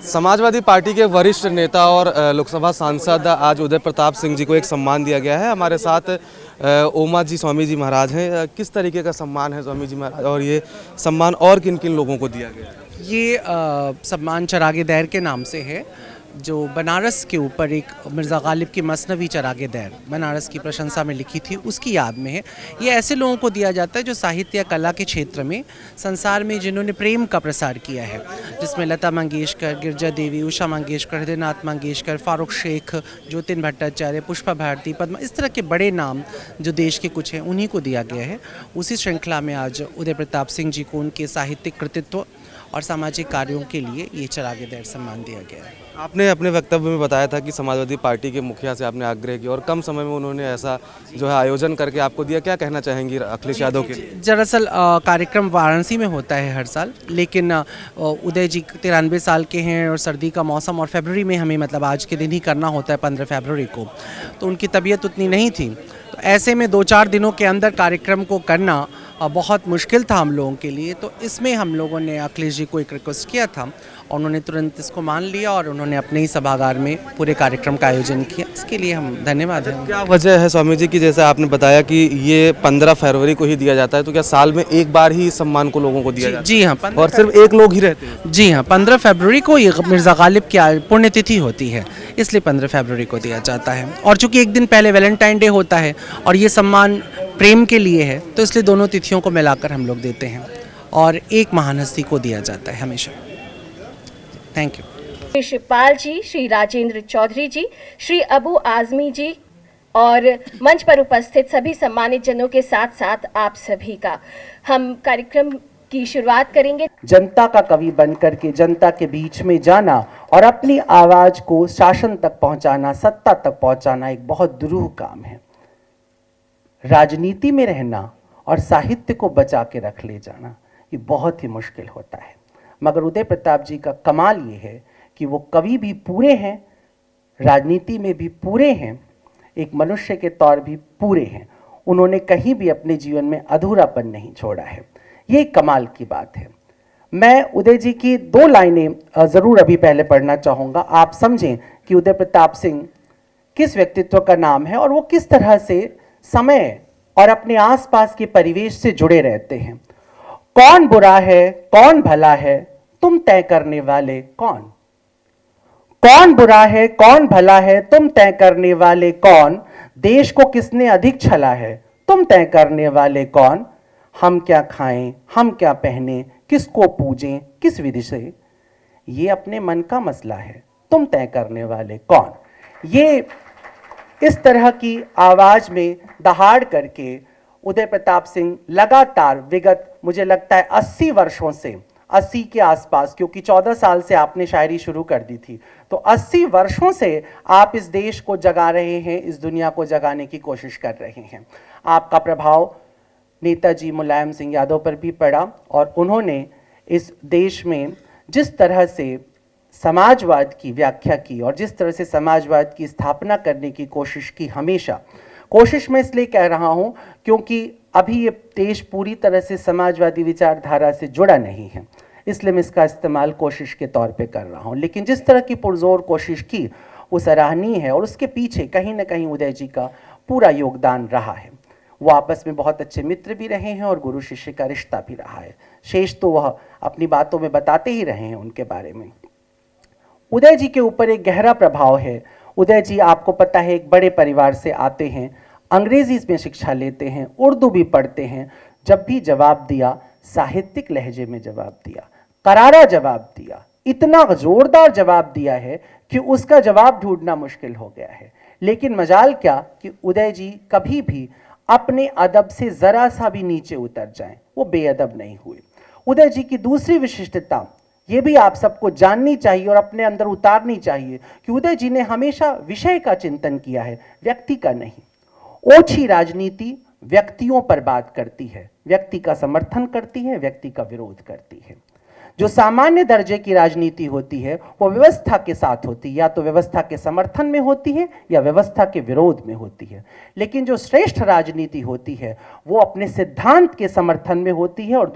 Samajwadi party के वरिष्ठ नेता और लोकसभा सांसद आज उदय प्रताप सिंह जी को एक सम्मान दिया गया है। हमारे साथ ओमा जी स्वामी जी महाराज हैं। किस तरीके का सम्मान है स्वामी जी महाराज, और ये सम्मान और किन किन लोगों को दिया गया है? ये सम्मान चिरागे दैर के नाम से है, जो बनारस के ऊपर एक मिर्ज़ा गालिब की मसनवी चिरागे दैर बनारस की प्रशंसा में लिखी थी, उसकी याद में है। ये ऐसे लोगों को दिया जाता है जो साहित्य कला के क्षेत्र में संसार में जिन्होंने प्रेम का प्रसार किया है, जिसमें लता मंगेशकर, गिरजा देवी, उषा मंगेशकर, हृदयनाथ मंगेशकर, फारूक शेख, ज्योतिन भट्टाचार्य, पुष्पा भारती, पद्मा, इस तरह के बड़े नाम जो देश के कुछ हैं उन्हीं को दिया गया है। उसी श्रृंखला में आज उदय प्रताप सिंह जी को उनके साहित्यिक कृतित्व और सामाजिक कार्यों के लिए ये चिरागे दैर सम्मान दिया गया है। आपने अपने वक्तव्य में बताया था कि समाजवादी पार्टी के मुखिया से आपने आग्रह किया और कम समय में उन्होंने ऐसा जो है आयोजन करके आपको दिया। क्या कहना चाहेंगी अखिलेश यादव के लिए? दरअसल कार्यक्रम वाराणसी में होता है हर साल, लेकिन उदय जी 93 साल के हैं और सर्दी का मौसम, और फरवरी में हमें मतलब आज के दिन ही करना होता है 15 फरवरी को, तो उनकी तबीयत उतनी नहीं थी। तो ऐसे में 2-4 दिनों के अंदर कार्यक्रम को करना बहुत मुश्किल था हम लोगों के लिए। तो इसमें हम लोगों ने अखिलेश जी को एक रिक्वेस्ट किया था और उन्होंने तुरंत इसको मान लिया और उन्होंने अपने ही सभागार में पूरे कार्यक्रम का आयोजन किया। इसके लिए हम धन्यवाद हैं। क्या वजह है स्वामी जी की, जैसे आपने बताया कि ये 15 फरवरी को ही दिया जाता है, तो क्या साल में एक बार ही इस सम्मान को लोगों को दिया जाता है? जी हाँ, और सिर्फ एक लोग ही रहते हैं? जी हाँ, 15 फरवरी को ये मिर्ज़ा गालिब की पुण्यतिथि होती है, इसलिए 15 फरवरी को दिया जाता है। और चूंकि एक दिन पहले वैलेंटाइन डे होता है और ये सम्मान प्रेम के लिए है, तो इसलिए दोनों तिथियों को मिलाकर हम लोग देते हैं और एक महान हस्ती को दिया जाता है हमेशा। Thank you. श्री शिवपाल जी, श्री राजेंद्र चौधरी जी, श्री अबू आजमी जी और मंच पर उपस्थित सभी सम्मानित जनों के साथ साथ आप सभी का हम कार्यक्रम की शुरुआत करेंगे। जनता का कवि बनकर के जनता के बीच में जाना और अपनी आवाज को शासन तक पहुंचाना, सत्ता तक पहुंचाना एक बहुत दुरूह काम है। राजनीति में रहना और साहित्य को बचा के रख ले जाना ये बहुत ही मुश्किल होता है। मगर उदय प्रताप जी का कमाल ये है कि वो कवि भी पूरे हैं, राजनीति में भी पूरे हैं, एक मनुष्य के तौर भी पूरे हैं। उन्होंने कहीं भी अपने जीवन में अधूरापन नहीं छोड़ा है। ये कमाल की बात है। मैं उदय जी की 2 लाइनें ज़रूर अभी पहले पढ़ना चाहूँगा, आप समझें कि उदय प्रताप सिंह किस व्यक्तित्व का नाम है और वो किस तरह से समय और अपने आसपास के परिवेश से जुड़े रहते हैं। कौन बुरा है, कौन भला है, तुम तय करने वाले कौन? कौन बुरा है, कौन भला है, तुम तय करने वाले कौन? देश को किसने अधिक छला है, तुम तय करने वाले कौन? हम क्या खाएं, हम क्या पहने, किसको पूजें, किस विधि से? ये अपने मन का मसला है, तुम तय करने वाले कौन? ये इस तरह की आवाज में दहाड़ करके उदय प्रताप सिंह लगातार विगत मुझे लगता है 80 वर्षों से, 80 के आसपास, क्योंकि 14 साल से आपने शायरी शुरू कर दी थी, तो 80 वर्षों से आप इस देश को जगा रहे हैं, इस दुनिया को जगाने की कोशिश कर रहे हैं। आपका प्रभाव नेताजी मुलायम सिंह यादव पर भी पड़ा और उन्होंने इस देश में जिस तरह से समाजवाद की व्याख्या की और जिस तरह से समाजवाद की स्थापना करने की कोशिश की, हमेशा कोशिश में इसलिए कह रहा हूं क्योंकि अभी ये देश पूरी तरह से समाजवादी विचारधारा से जुड़ा नहीं है, इसलिए मैं इसका इस्तेमाल कोशिश के तौर पे कर रहा हूं। लेकिन जिस तरह की पुरजोर कोशिश की वो सराहनीय है और उसके पीछे कहीं ना कहीं उदय जी का पूरा योगदान रहा है। वो आपस में बहुत अच्छे मित्र भी रहे हैं और गुरु शिष्य का रिश्ता भी रहा है। शेष तो वह अपनी बातों में बताते ही रहे हैं उनके बारे में। उदय जी के ऊपर एक गहरा प्रभाव है। उदय जी, आपको पता है, एक बड़े परिवार से आते हैं, अंग्रेजी में शिक्षा लेते हैं, उर्दू भी पढ़ते हैं। जब भी जवाब दिया साहित्यिक लहजे में जवाब दिया, करारा जवाब दिया, इतना जोरदार जवाब दिया है कि उसका जवाब ढूंढना मुश्किल हो गया है। लेकिन मजाल क्या कि उदय जी कभी भी अपने अदब से जरा सा भी नीचे उतर जाएं, वो बेअदब नहीं हुए। उदय जी की दूसरी विशिष्टता ये भी आप सबको जाननी चाहिए और अपने अंदर उतारनी चाहिए कि उदय जी ने हमेशा विषय का चिंतन किया है, व्यक्ति का नहीं। ओछी राजनीति व्यक्तियों पर बात करती है, व्यक्ति का समर्थन करती है, व्यक्ति का विरोध करती है। जो सामान्य दर्जे की राजनीति होती है वो व्यवस्था के साथ होती है, या तो व्यवस्था के समर्थन में होती है या व्यवस्था के विरोध में होती है। लेकिन जो श्रेष्ठ राजनीति होती है वो अपने सिद्धांत के समर्थन में होती है और